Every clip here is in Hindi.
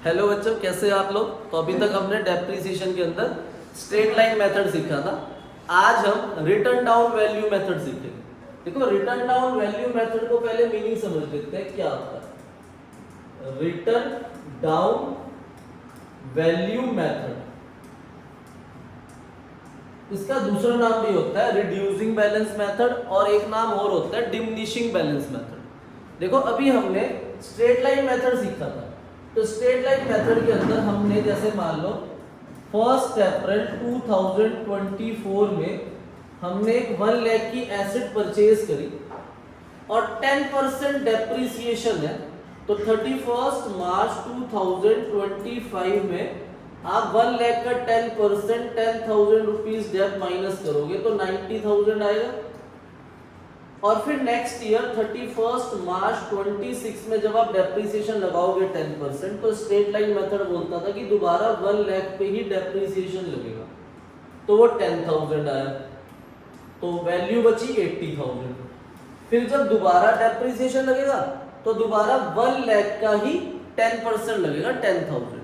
हेलो बच्चों, कैसे हैं आप लोग। तो अभी तक हमने डेप्रिसिएशन के अंदर स्ट्रेट लाइन मेथड सीखा था। आज हम रिटर्न डाउन वैल्यू मेथड सीखेंगे। देखो, रिटर्न डाउन वैल्यू मेथड को पहले मीनिंग समझ लेते हैं, क्या होता है रिटर्न डाउन वैल्यू मेथड। इसका दूसरा नाम भी होता है रिड्यूसिंग बैलेंस मेथड और एक नाम और होता है डिमिनिशिंग बैलेंस मेथड। देखो, अभी हमने स्ट्रेट लाइन मेथड सीखा था। तो स्ट्रेट लाइन मेथड के अंदर हमने जैसे मान लो 1 अप्रैल 2024 में हमने 1 लाख की एसेट परचेज करी और 10% डेप्रिसिएशन है। तो 31 मार्च 2025 में आप 1 लाख का 10% 10,000 रुपीज डेप माइनस करोगे तो 90,000 आएगा। और फिर नेक्स्ट ईयर 31 मार्च 26 में जब आप डेप्रिसिएशन लगाओगे 10%, तो स्ट्रेट लाइन मेथड बोलता था कि दोबारा 1 लाख पे ही डेप्रिसिएशन लगेगा, तो वो 10,000 आया, तो वैल्यू बची 80,000। फिर जब दोबारा डेप्रिसिएशन लगेगा तो दोबारा 1 लाख का ही 10% लगेगा 10,000।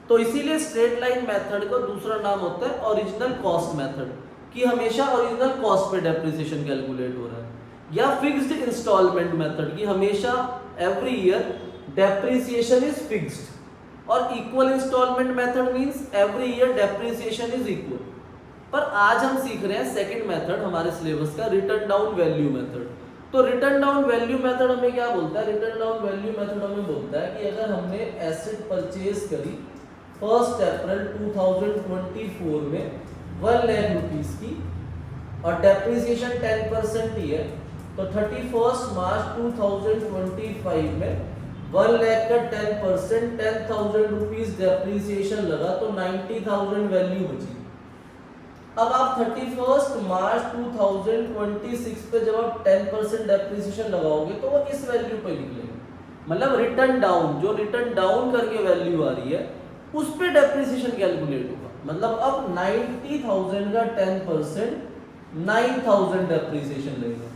तो इसीलिए स्ट्रेट लाइन मेथड का दूसरा नाम होता है ओरिजिनल कॉस्ट मेथड, कि हमेशा ओरिजिनल कॉस्ट पे डेप्रिसिएशन कैलकुलेट हो रहा है, या फिक्स्ड इंस्टॉलमेंट मेथड की हमेशा every year depreciation is fixed, और equal instalment method means every year depreciation is equal. पर आज हम सीख रहे हैं सेकंड मेथड हमारे सिलेबस का, रिटर्न डाउन वैल्यू मेथड। तो रिटर्न डाउन वैल्यू मेथड हमें क्या बोलता है? रिटर्न डाउन वैल्यू मेथड हमें बोलता है कि अगर हमने एसेट परचेज करी 1 अप्रैल 2024 में 1 लाख रुपीस की और डेप्रिसिएशन 10% ही है, तो 31 मार्च 2025 में 1 लाख का 10% 10,000 रुपीज डेप्रिसिएशन लगा, तो 90,000 वैल्यू बची। अब आप 31 मार्च 2026 पे जब आप 10% डेप्रिसिएशन लगाओगे तो वो इस वैल्यू पे निकलेगा। मतलब रिटर्न डाउन, जो रिटर्न डाउन करके वैल्यू आ रही है उस पे डेप्रिसिएशन कैलकुलेट होगा। मतलब अब 90,000 का 10% 9,000 डेप्रिसिएशन लगेगा।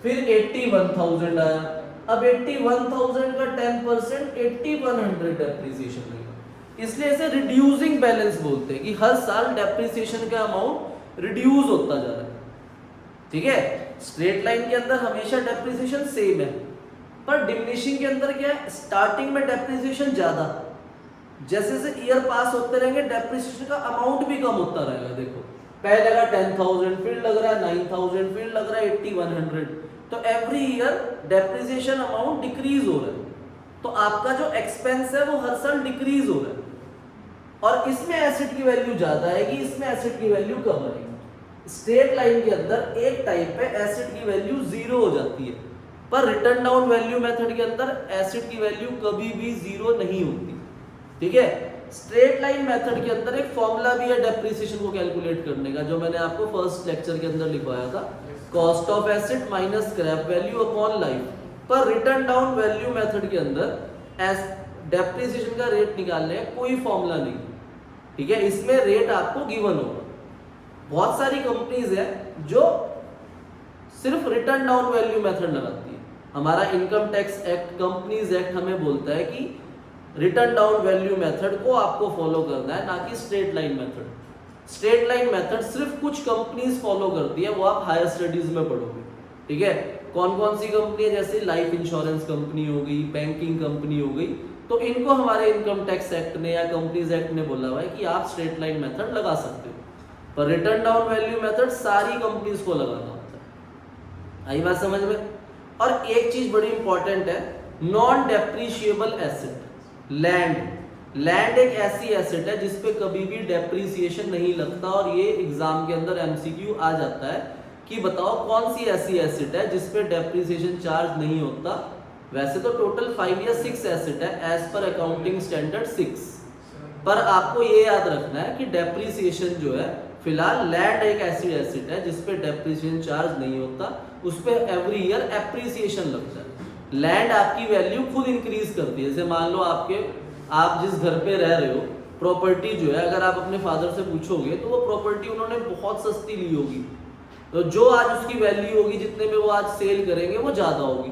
फिर 81,000 आया, अब 81,000 का 10% 8100 डेप्रिसिएशन लगेगा। इसलिए इसे रिड्यूसिंग बैलेंस बोलते हैं कि हर साल डेप्रिसिएशन का अमाउंट रिड्यूस होता जा रहा है। ठीक है, स्ट्रेट लाइन के अंदर हमेशा डेप्रिसिएशन सेम है, पर डिमिनिशिंग के अंदर क्या है, स्टार्टिंग में डेप्रिसिएशन ज्यादा, जैसे जैसे ईयर पास होते रहेंगे डेप्रिसिएशन का अमाउंट भी कम होता रहेगा। देखो, पहले लगा 10,000, फिर लग रहा है 9,000, फिर लग रहा है 8100, तो every year depreciation amount decrease हो रहा है। तो आपका जो एक्सपेंस है वो हर साल डिक्रीज हो रहा है, और इसमें एसेट की वैल्यू ज्यादा आएगी, इसमें एसेट की वैल्यू कम आएगी। स्ट्रेट लाइन के अंदर एक टाइप पे एसेट की वैल्यू 0 हो जाती है, पर रिटर्न डाउन वैल्यू मेथड के अंदर एसेट की वैल्यू कभी भी 0 नहीं होती। ठीक है, स्ट्रेट लाइन मेथड के अंदर एक फॉर्मूला भी है डेप्रिसिएशन को कैलकुलेट करने का, जो मैंने आपको फर्स्ट लेक्चर के अंदर लिखवाया था, cost of asset minus scrap value upon life. पर रिटर्न डाउन वैल्यू मेथड के अंदर डेप्रिसिएशन का रेट निकालने का कोई फॉर्मूला नहीं। ठीक है, इसमें रेट आपको गिवन होगा। बहुत सारी कंपनीज है जो सिर्फ रिटर्न डाउन वैल्यू मेथड लगाती है। हमारा income tax act, companies act हमें बोलता है कि रिटर्न डाउन वैल्यू मेथड को आपको फॉलो करना है, ना कि straight line method. Straight line method सिर्फ कुछ कंपनीज फॉलो करती है, वो आप हायर स्टडीज में पढ़ोगे। ठीक है, कौन कौन सी कंपनी है? जैसे लाइफ इंश्योरेंस कंपनी हो गई, बैंकिंग कंपनी हो गई, तो इनको हमारे इनकम टैक्स एक्ट ने या कंपनीज एक्ट ने बोला हुआ है कि आप स्ट्रेट लाइन मेथड लगा सकते हो, पर रिटर्न डाउन वैल्यू मेथड सारी कंपनीज को लगाना होता है। आई बात समझ में? और एक चीज बड़ी इंपॉर्टेंट है, नॉन डेप्रिशिएबल एसेट, लैंड एक ऐसी एसेट है जिसपे कभी भी डेप्रिसिएशन नहीं लगता, और ये एग्जाम के अंदर एमसीक्यू आ जाता है कि बताओ कौन सी ऐसी एसेट है जिसपे डेप्रिसिएशन चार्ज नहीं होता। वैसे तो टोटल 5 या 6 एसेट है एज पर अकाउंटिंग स्टैंडर्ड 6, पर आपको ये याद रखना है कि डेप्रिसिएशन जो है, फिलहाल लैंड एक ऐसी एसेट है जिसपे डेप्रिसिएशन चार्ज नहीं होता, उस पे एवरी ईयर एप्रिसिएशन लगता है। लैंड आपकी वैल्यू खुद इंक्रीज करती है। जैसे मान लो आप जिस घर पे रह रहे हो, प्रॉपर्टी जो है, अगर आप अपने फादर से पूछोगे तो वो प्रॉपर्टी उन्होंने बहुत सस्ती ली होगी, तो जो आज उसकी वैल्यू होगी, जितने में वो आज सेल करेंगे, वो ज्यादा होगी।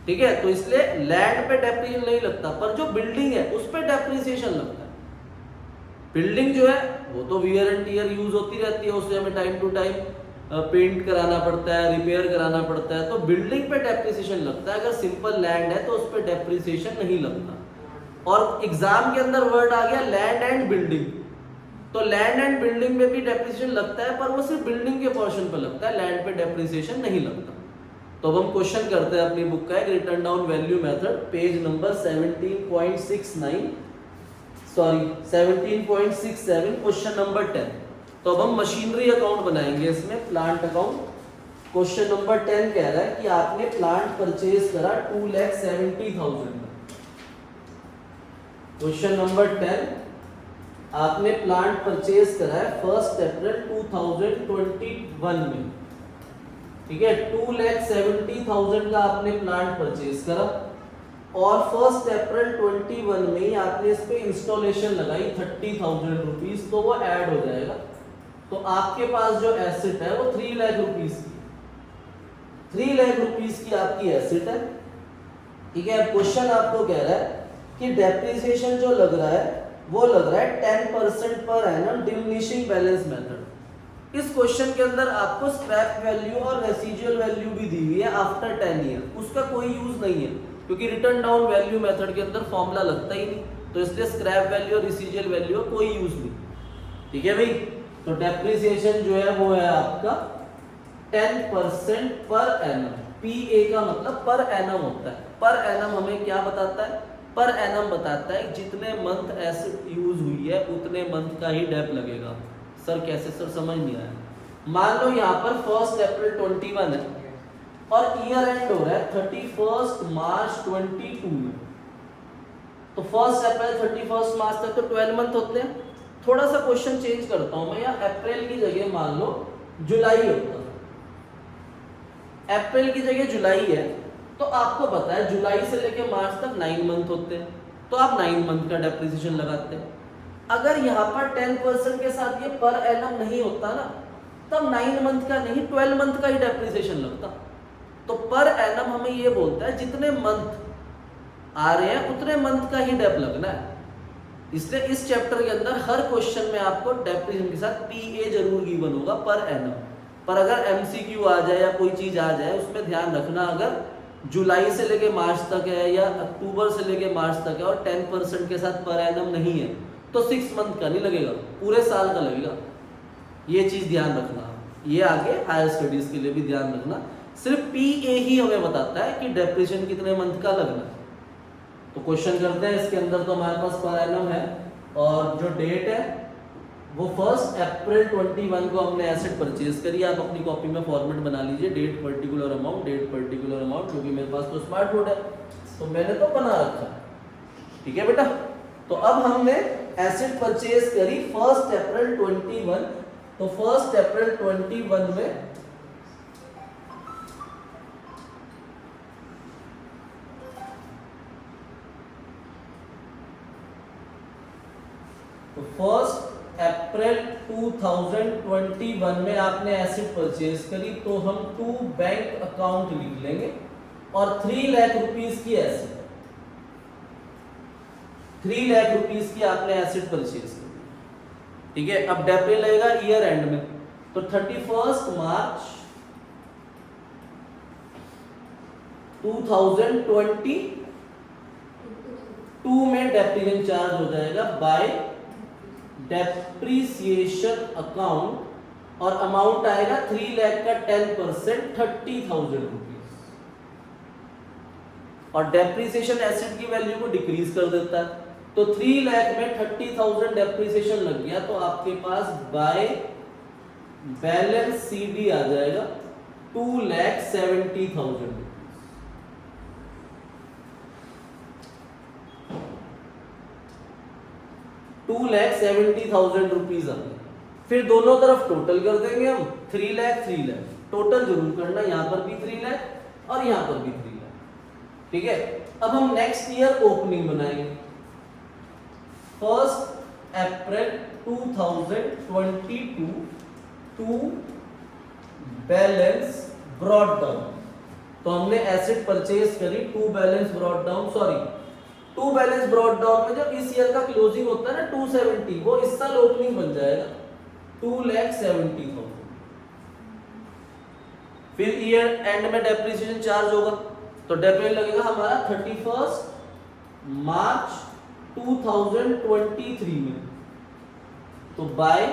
ठीक है, तो इसलिए लैंड पे डेप्रिसिएशन नहीं लगता, पर जो बिल्डिंग है उस पे डेप्रिसिएशन लगता है। बिल्डिंग जो है वो तो वियर एंड टियर यूज होती रहती है, उससे हमें टाइम टू टाइम पेंट कराना पड़ता है, रिपेयर कराना पड़ता है, तो बिल्डिंग पे डेप्रिसिएशन लगता है। अगर सिंपल लैंड है तो उस पे डेप्रिसिएशन नहीं लगता। और एग्जाम के अंदर वर्ड आ गया लैंड एंड बिल्डिंग, तो लैंड एंड बिल्डिंग में भी डेप्रिसिएशन लगता है, पर वो सिर्फ बिल्डिंग के पोर्शन पे लगता है, लैंड पे डेप्रिसिएशन नहीं लगता। तो अब हम क्वेश्चन करते हैं अपनी बुक का, एक return down value method, page number 17.69 sorry 17.67, question number 10। तो अब हम मशीनरी अकाउंट बनाएंगे इसमें, प्लांट अकाउंट। क्वेश्चन नंबर 10 कह रहा है कि आपने प्लांट परचेज करा 2,70,000 में। क्वेश्चन नंबर 10, आपने प्लांट परचेज करा है 1 अप्रैल 2021 में, ठीक है। 2,70,000 का आपने प्लांट परचेज करा और 1 अप्रैल 21 में ही आपने इस पे इंस्टॉलेशन लगाई 30,000 रुपीज, तो वो ऐड हो जाएगा। तो आपके पास जो एसेट है वो 3 लाख रुपीज की, 3 लाख रुपीज की आपकी एसेट है, ठीक है। क्वेश्चन आपको कह रहा है कि डेप्रिसिएशन जो लग रहा है वो लग रहा है 10% पर एनम डिमिनिशिंग बैलेंस मेथड। इस क्वेश्चन के अंदर आपको स्क्रैप वैल्यू और रेसिजुअल वैल्यू भी दी हुई है आफ्टर 10 ईयर, उसका कोई यूज नहीं है क्योंकि रिटर्न डाउन वैल्यू मेथड के अंदर फॉर्मूला लगता ही नहीं, तो इसलिए स्क्रैप वैल्यू और रेसिजुअल वैल्यू का कोई यूज नहीं, ठीक है भाई। तो डेप्रिसिएशन जो है वो है आपका 10% पर एनम। पीए का मतलब पर एनम होता है, पर एनम हमें क्या बताता है, पर एनम बताता है जितने मंथ एसेट यूज हुई है उतने मंथ का ही डेप लगेगा। सर कैसे सर, समझ नहीं आया। मान लो यहाँ पर 1 अप्रैल 21 है और ईयर एंड हो रहा है 31 मार्च 22 में, तो 1 अप्रैल 31 मार्च तक तो 12 मंथ होते हैं। थोड़ा सा क्वेश्चन चेंज करता हूं मैं, यहाँ अप्रैल की जगह मान लो जुलाई होता, अप्रैल की जगह जुलाई है, तो आपको पता है जुलाई से लेकर मार्च तक 9 मंथ होते हैं, तो आप 9 मंथ का डेप्रिसिएशन लगाते हैं। अगर यहाँ पर 10% के साथ ये पर एनम नहीं होता ना, तब 9 मंथ का नहीं 12 मंथ का ही डेप्रिसिएशन लगता। तो पर एनम हमें ये बोलता है जितने मंथ आ रहे हैं उतने मंथ का ही डेप लगना है। इसलिए इस चैप्टर के अंदर हर क्वेश्चन में आपको डेप्रिसिएशन के साथ पीए जरूर गिवन होगा पर एनम। पर अगर एमसीक्यू आ जाए या कोई चीज आ जाए उसमें ध्यान रखना, अगर जुलाई से लेके मार्च तक है या अक्टूबर से लेके मार्च तक है और 10% के साथ पर एनम नहीं है तो 6 मंथ का नहीं लगेगा, पूरे साल का लगेगा। ये चीज ध्यान रखना, ये आगे हायर स्टडीज के लिए भी ध्यान रखना। सिर्फ पीए ही हमें बताता है कि डेप्रिसिएशन कितने मंथ का लगना है। तो क्वेश्चन करते हैं, इसके अंदर तो हमारे पास पर एनम है और जो डेट है वो 1 अप्रैल 21 को हमने एसेट परचेज करी। आप अपनी कॉपी में फॉर्मेट बना लीजिए, date particular amount, date particular amount, क्योंकि मेरे पास तो स्मार्ट बोर्ड है तो मैंने तो बना रखा, ठीक है बेटा। तो अब हमने एसेट परचेज करी 1 अप्रैल 21, तो 1 अप्रैल 21 में तो 1 अप्रैल 2021 में आपने एसेट परचेज करी, तो हम टू बैंक अकाउंट लिख लेंगे और 3 लाख रुपीस की एसेट, 3 लाख रुपीस की आपने एसेट परचेज करी, ठीक है। अब डेप्रिसिएशन लगेगा ईयर एंड में, तो 31 मार्च 2022 में डेप्रिसिएशन चार्ज हो जाएगा बाय डेप्रिसिएशन अकाउंट और अमाउंट आएगा 3 लाख का 10% 30,000 रुपीज। और डेप्रिसिएशन एसेट की वैल्यू को डिक्रीज कर देता है, तो 3 लाख में 30,000 डेप्रिसिएशन लग गया, तो आपके पास बाय बैलेंस सीडी आ जाएगा 2,70,000 रुपीज। 2,70,000 रुपीज आ गए। फिर दोनों तरफ टोटल कर देंगे हम, 3 लाख 3 लाख टोटल जरूर करना, यहां पर भी 3 लाख और यहां पर भी 3 लाख, ठीक है। अब हम नेक्स्ट ईयर ओपनिंग बनाएंगे 1 April 2022 to balance brought down, तो हमने एसेट परचेज करी, to balance brought down, sorry to balance brought down में जब इस ईयर का क्लोजिंग होता है ना 270, वो इस साल ओपनिंग बन जाएगा 2,70,000। फिर ईयर एंड में डेप्रिसिएशन चार्ज होगा, तो डेप्रिसिएशन लगेगा हमारा 31 मार्च 2023 में। तो बाय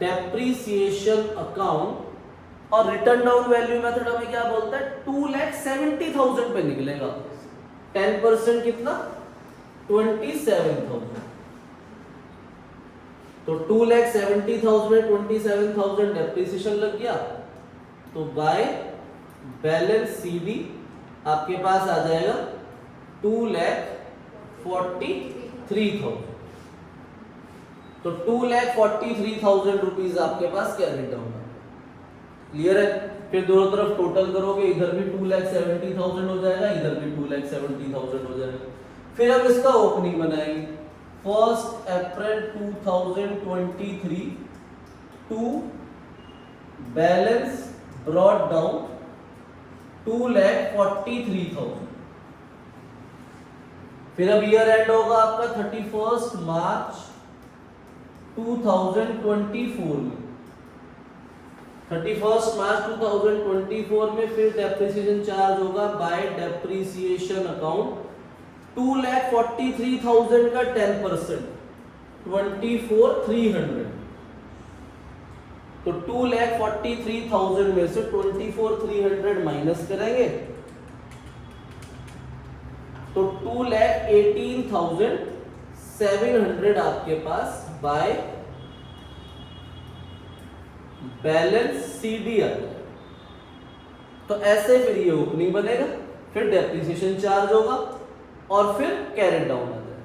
डेप्रिसिएशन अकाउंट और रिटर्न डाउन वैल्यू मेथड हमें क्या बोलता है, 2,70,000 पे निकलेगा। 10% कितना, 27,000। तो 2,70,000 में 27,000 डेप्रिसिएशन लग गया, तो बाय बैलेंस सीडी आपके पास आ जाएगा 2,43,000। तो 2,43,000 रुपीज आपके पास कैरी डाउन है। क्लियर है? फिर दोनों तरफ टोटल करोगे, इधर भी 2,70,000 हो जाएगा, इधर भी 2,70,000 हो जाएगा। फिर हम इसका ओपनिंग बनाएंगे 1 अप्रैल 2023 टू बैलेंस ब्रॉट डाउन 2,43,000। फिर अब ईयर एंड होगा आपका 31 मार्च 2024 में। 31 मार्च 2024 में फिर डेप्रिसिएशन चार्ज होगा बाय डेप्रिसिएशन अकाउंट 2,43,000 का 10%, 24,300। तो 2,43,000 में से 24,300 माइनस करेंगे तो 2,18,700 आपके पास बाय बैलेंस सीडी आ गया। तो ऐसे फिर ये ओपनिंग बनेगा, फिर डेप्रिसिएशन चार्ज होगा और फिर कैरी डाउन आ जाएगा।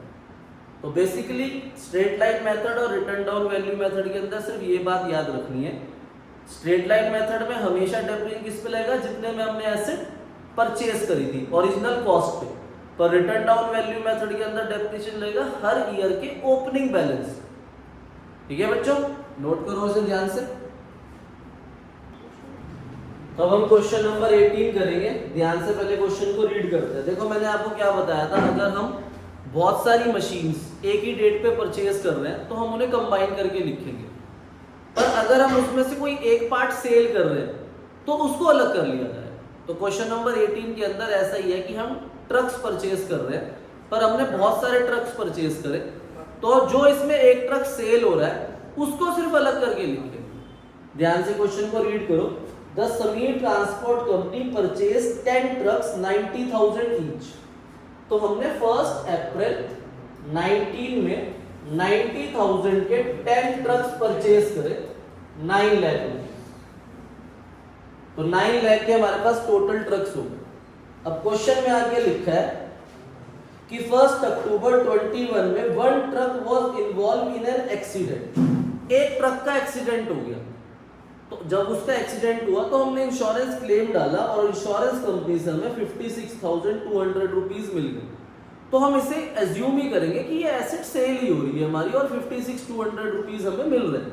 तो बेसिकली स्ट्रेट लाइन मेथड और रिटर्न डाउन वैल्यू मेथड के अंदर सिर्फ ये बात याद रखनी है, स्ट्रेट लाइन मेथड में हमेशा डेप्रिसिएशन किस पे लगेगा, जितने में हमने एसेट परचेज करी थी ओरिजिनल कॉस्ट पे। पर रिटर्न डाउन वैल्यू मेथड के अंदर डेप्रिसिएशन लगेगा हर ईयर के ओपनिंग बैलेंस। ठीक है बच्चों, नोट करो इसे ध्यान से। तो अब हम क्वेश्चन नंबर 18 करेंगे। ध्यान से पहले क्वेश्चन को रीड करते हैं। देखो मैंने आपको क्या बताया था, अगर हम बहुत सारी मशीन्स एक ही डेट पे परचेज कर रहे हैं तो हम उन्हें कंबाइन करके लिखेंगे, पर अगर हम उसमें से कोई एक पार्ट सेल कर रहे हैं तो उसको अलग कर लिया जाए। तो क्वेश्चन नंबर 18 के अंदर ऐसा ही है कि हम ट्रक्स परचेज कर रहे हैं, पर हमने बहुत सारे ट्रक्स परचेज करे, तो जो इसमें एक ट्रक सेल हो रहा है उसको सिर्फ अलग करके लिखेंगे। ध्यान से क्वेश्चन को रीड करो। The Sameer transport company purchase 10 trucks 90,000 each. तो हमने 1 अप्रैल 19 में 90,000 के 10 ट्रक्स परचेज करे 9 लाख रुपीज। तो 9 लाख के हमारे पास टोटल ट्रक्स हो गए। अब क्वेश्चन में आगे लिखा है कि 1 अक्टूबर 21 में 1 truck was involve in an accident. एक ट्रक का एक्सीडेंट हो गया, तो जब उसका एक्सीडेंट हुआ तो हमने इंश्योरेंस क्लेम डाला और इंश्योरेंस कंपनी से हमें 56,200 रुपीज मिल गए। तो हम इसे एज्यूम ही करेंगे कि ये एसेट सेल ही हो रही है हमारी और 56,200 रुपीज हमें मिल रहे हैं।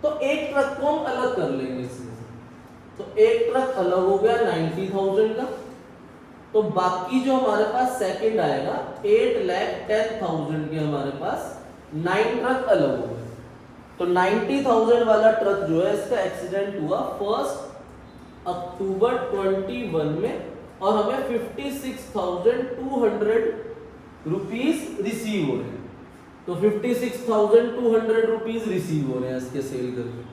तो एक ट्रक को हम अलग कर लेंगे इसमें से। तो एक ट्रक अलग हो गया 90,000 का, तो बाकी जो हमारे पास सेकंड आएगा 8,10,000 के हमारे पास 9 ट्रक अलग हो गए। तो 90,000 वाला ट्रक जो है इसका एक्सीडेंट हुआ 1 अक्टूबर 21 में और हमें 56,200 रुपीज रिसीव हो रहे हैं। तो 56,200 रुपीज रिसीव हो रहे हैं इसके सेल करके।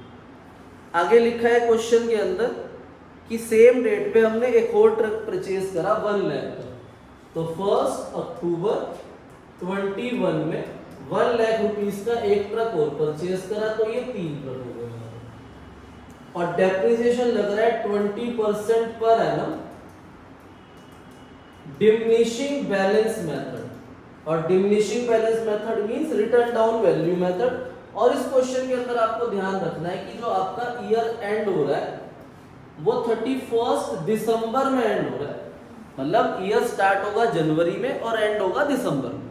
आगे लिखा है क्वेश्चन के अंदर कि सेम डेट पे हमने एक और ट्रक परचेज करा 1 लाख का। तो 1 अक्टूबर 21 में 1 लाख रुपीस का एक ट्रक और परचेज करा, तो ये 3 ट्रक हो गए। और डेप्रिसिएशन लग रहा है 20% पर एनम डिमिनिशिंग बैलेंस मेथड। और diminishing balance method means return down value method. और इस क्वेश्चन के अंदर आपको ध्यान रखना है कि जो आपका ईयर एंड हो रहा है वो 31 दिसंबर में एंड हो रहा है, मतलब ईयर स्टार्ट होगा जनवरी में और एंड होगा दिसंबर में।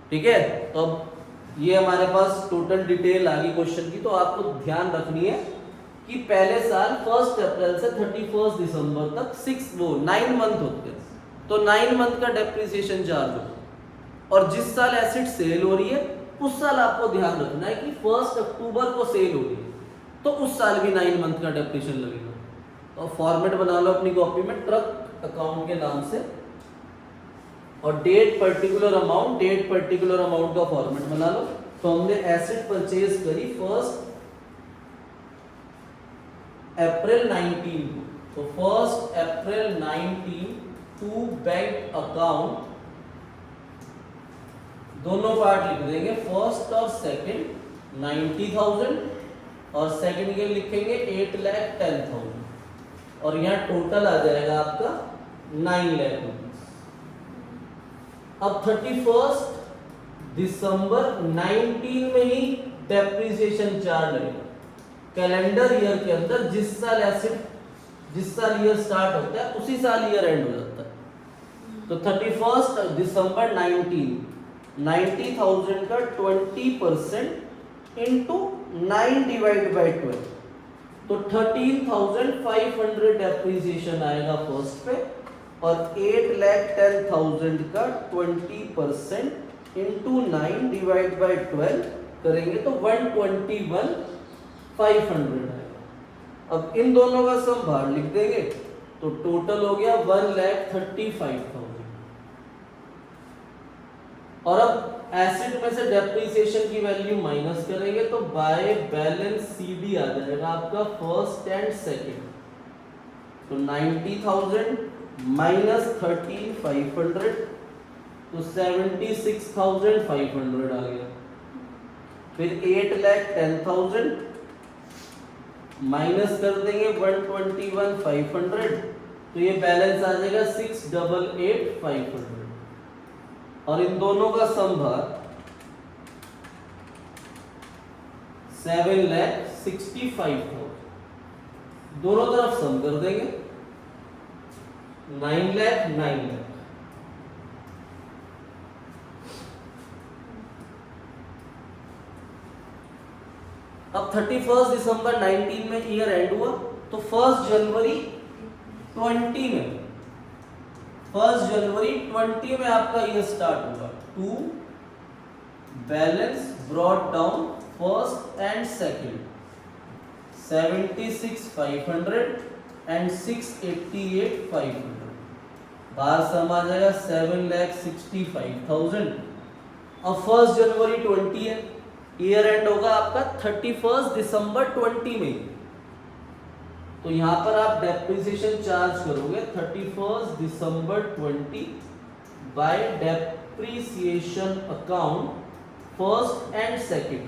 ठीक है, तो अब ये हमारे पास टोटल डिटेल आ गई क्वेश्चन की, तो आपको ध्यान रखनी है कि पहले साल 1 अप्रैल से 31 दिसंबर तक 9 मंथ होते हैं, तो 9 मंथ का डेप्रिसिएशन चार्ज होगा। और जिस साल एसेट सेल हो रही है उस साल आपको ध्यान रखना है कि 1 अक्टूबर को सेल हो रही है, तो उस साल भी 9 मंथ का डेप्रिसिएशन लगेगा। तो फॉर्मेट बना लो अपनी कॉपी में ट्रक अकाउंट के नाम से, और डेट पर्टिकुलर अमाउंट का फॉर्मेट बना लो। तो हमने एसेट परचेज करी 1 अप्रैल 19 को, तो 1 अप्रैल 19 टू बैंक अकाउंट, दोनों पार्ट लिख देंगे, फर्स्ट और सेकंड 90,000 और सेकंड के लिखेंगे 8,10,000, और यहाँ टोटल आ जाएगा आपका 9 लाख रुपीज। अब 31 दिसंबर 19 में ही डेप्रिसिएशन चार्ज लगेगा। कैलेंडर ईयर के अंदर जिस साल ईयर स्टार्ट होता है उसी साल ईयर एंड हो जाता है। तो 31 दिसंबर 90,000 का 20% इंटू 9 डिवाइड बाई 12, तो 13,500 डेप्रिसिएशन आएगा फर्स्ट पे, और 8,10,000 का 20% इंटू 9 डिवाइड बाई 12 करेंगे तो 121,500 आएगा। अब इन दोनों का सम बाहर लिख देंगे तो टोटल हो गया 1,35,000। और अब एसेट में से डेप्रिसिएशन की वैल्यू माइनस करेंगे तो बाय बैलेंस सीडी आ जाएगा आपका फर्स्ट एंड सेकंड, तो 90,000 माइनस 13,500 तो 76,500 आ गया। फिर 8,10,000 माइनस कर देंगे 121,500, तो ये बैलेंस आ जाएगा 6,88,500। और इन दोनों का सम भाग 7,65,000, दोनों तरफ सम कर देंगे 9 लाख 9 लाख। अब 31 दिसंबर 19 में ईयर एंड हुआ, तो 1 जनवरी 20 में आपका ईयर स्टार्ट होगा। To balance brought down first and second 76,500 and 688,500, बाहर सम आ जाएगा 7,65,000। अब 1 जनवरी 20 है, ईयर एंड होगा आपका 31 दिसंबर 20 में, तो यहां पर आप डेप्रिसिएशन चार्ज करोगे 31 दिसंबर 20 bye depreciation account first and second,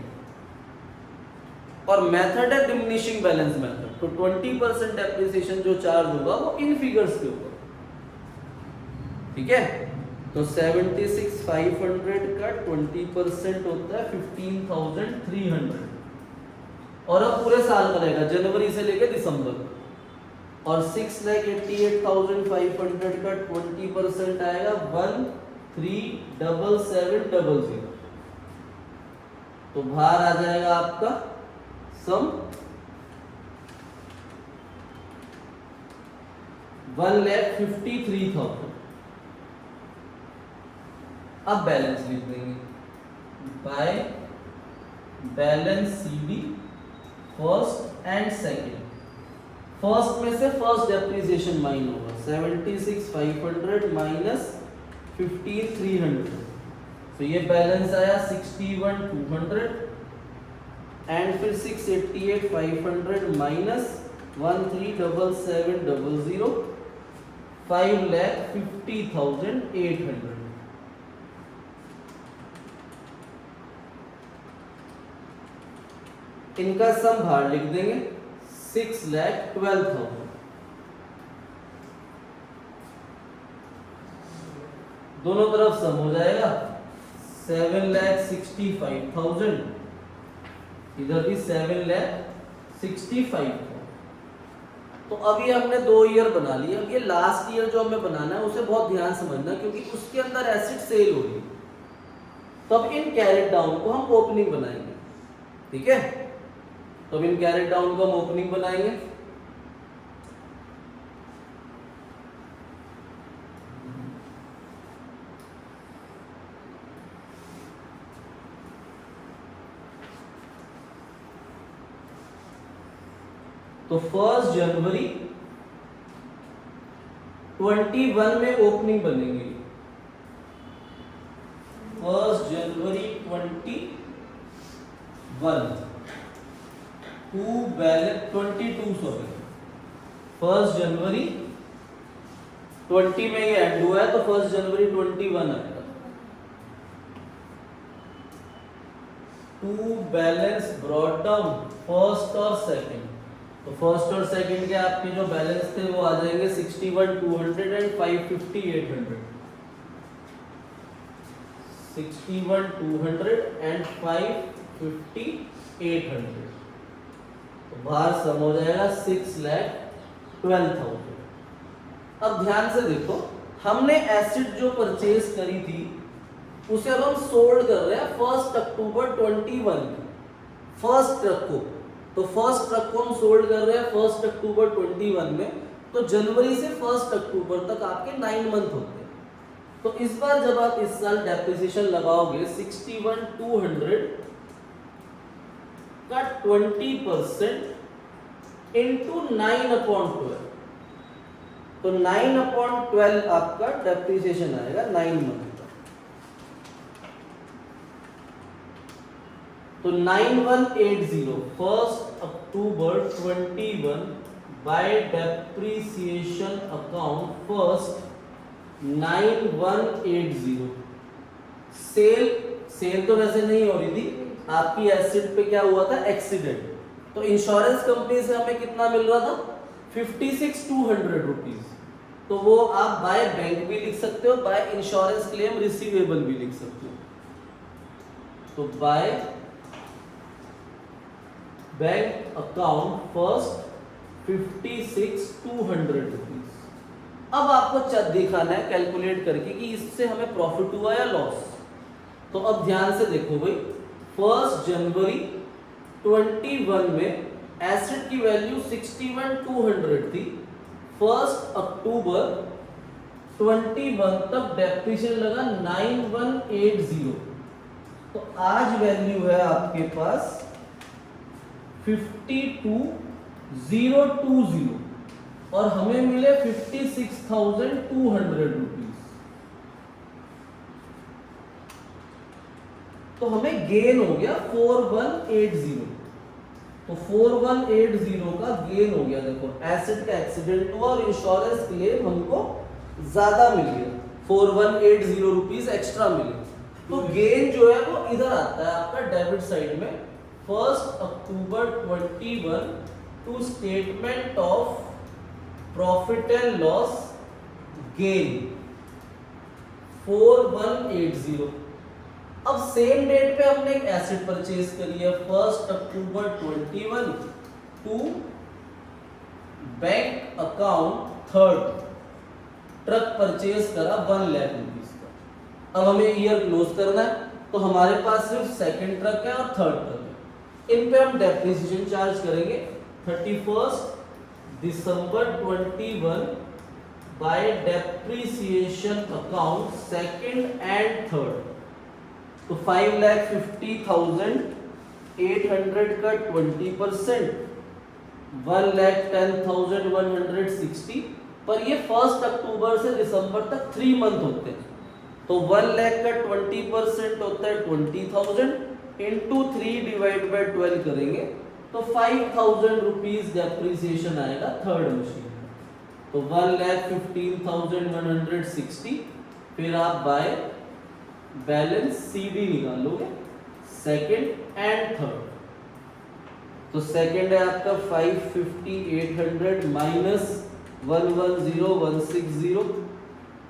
और मेथड है डिमिनिशिंग बैलेंस मेथड, तो 20% डेप्रिसिएशन जो चार्ज होगा वो इन फिगर्स के ऊपर, ठीक है। तो 76,500 का 20% होता है 15,300, और अब पूरे साल का रहेगा जनवरी से लेकर दिसंबर, और 6,88,500 का 20% आएगा 13,77,00, तो बाहर आ जाएगा आपका सम 1,53,000। अब बैलेंस लिख देंगे by balance CD first and second. First में से फर्स्ट डेप्रिसिएशन माइन होगा 76,500 माइनस 15,300, तो ये बैलेंस आया 61,200, एंड फिर 688,500 माइनस 13,77,00, 5,50,800। इनका सम बाहर लिख देंगे 6,12,000। दोनों तरफ सम हो जाएगा 7,65,000, इधर भी 7,65,000। तो अभी हमने 2 ईयर बना लिए। अब ये लास्ट ईयर जो हमें बनाना है उसे बहुत ध्यान समझना, क्योंकि उसके अंदर एसेट सेल हो रही है। तब इन कैरेट डाउन को हम ओपनिंग बनाएंगे, ठीक है। तो अब इन कैरेट डाउन को हम ओपनिंग बनाएंगे। तो 1 जनवरी 21 में ओपनिंग बनेगी। 1 जनवरी 21 टू बैलेंस 22 सॉरी 1 जनवरी 20 में ये एंड हुआ है तो 1 जनवरी 21 आएगा। To balance brought down first और सेकंड, तो फर्स्ट और सेकंड के आपके जो बैलेंस थे वो आ जाएंगे 61 200 एंड 550 800। 61 200 एंड 550 800, तो बाहर सम हो जाएगा 6,12,000। अब ध्यान से देखो, हमने एसिड जो परचेज करी थी उसे अब हम सोल्ड कर रहे हैं 1 अक्टूबर 21 फर्स्ट ट्रक को। तो फर्स्ट ट्रक को हम सोल्ड कर रहे हैं 1 अक्टूबर 21 में, तो जनवरी से 1 अक्टूबर तक आपके 9 मंथ होते हैं। तो इस बार जब आप इस साल डेप्रिसिएशन लगाओगे 61 200 का 20% इंटू 9/12, तो 9/12 आपका डेप्रिसिएशन आएगा 9 मंथ का। तो 9180 1 October 21 by depreciation account first 9180। Sale तो वैसे नहीं हो रही थी, आपकी एसिड पे क्या हुआ था, एक्सीडेंट। तो इंश्योरेंस कंपनी से हमें कितना मिल रहा था 56,200 रुपीज। तो वो आप बाय बैंक भी लिख सकते हो, बाय इंश्योरेंस क्लेम रिसीवेबल भी लिख सकते हो। तो by bank account first 56,200 rupees. अब आपको दिखाना है कैलकुलेट करके कि इससे हमें प्रॉफिट हुआ या लॉस। तो अब ध्यान से देखो भाई, 1 जनवरी 21 में एसिड की वैल्यू 61 200 थी। 1 अक्टूबर 21 तक डेप्रिसिएशन लगा 9180। तो आज वैल्यू है आपके पास 52,020 और हमें मिले 56,200 रुपीज। तो हमें गेन हो गया 4180। तो 4180 का गेन हो गया। देखो एसिड का एक्सीडेंट हुआ और इंश्योरेंस क्लेम हमको ज्यादा मिल गया, 4180 रुपीज एक्स्ट्रा मिले। तो गेन जो है वो इधर आता है आपका डेबिट साइड में। 1 October 21 to statement of profit and loss gain 4180। अब सेम डेट पे हमने एक एसिड परचेज करी है 1 October 21 to bank account third, truck purchase करा 1 लाख रुपीज का। अब हमें ईयर क्लोज करना है, तो हमारे पास सिर्फ सेकंड ट्रक है और थर्ड ट्रक है। इन पे हम डेप्रिसिएशन चार्ज करेंगे 31 दिसंबर 21 by depreciation account second and third. तो 5,50,800 का 20%, 1,10,160। पर ये 1 अक्टूबर से दिसंबर तक 3 मंथ होते हैं। तो 1 लाख का 20% होता है 20,000 इंटू 3 डिवाइड बाय 12 करेंगे तो 5,000 रुपीज डेप्रिसिएशन आएगा थर्ड मशीन। तो 1,15,160। फिर आप बाय बैलेंस सीडी निकालोगे सेकंड एंड थर्ड। तो सेकंड है आपका 550,800 माइनस 110,160,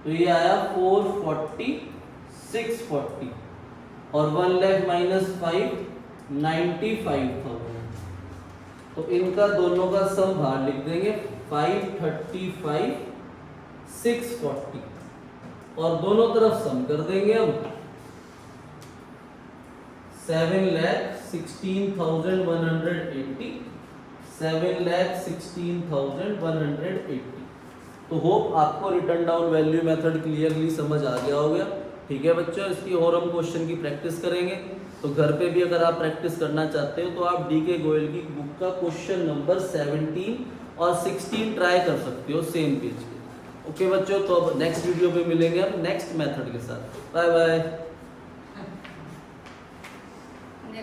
तो ये आया 440,640 और 1 लाख माइनस 5 95,000। तो इनका दोनों का सम बाहर लिख देंगे 535,640 और दोनों तरफ सम कर देंगे हम 7,16,180, 7,16,180। तो होप आपको return down value method clearly समझ आ गया होगा। ठीक है बच्चों, इसकी और हम क्वेश्चन की प्रैक्टिस करेंगे। तो घर पे भी अगर आप प्रैक्टिस करना चाहते हो तो आप DK गोयल की बुक का क्वेश्चन नंबर 17 और 16 ट्राई कर सकते हो सेम पेज पे। ओके बच्चों, तो अब नेक्स्ट वीडियो पे मिलेंगे हम नेक्स्ट मेथड के साथ। Bye bye.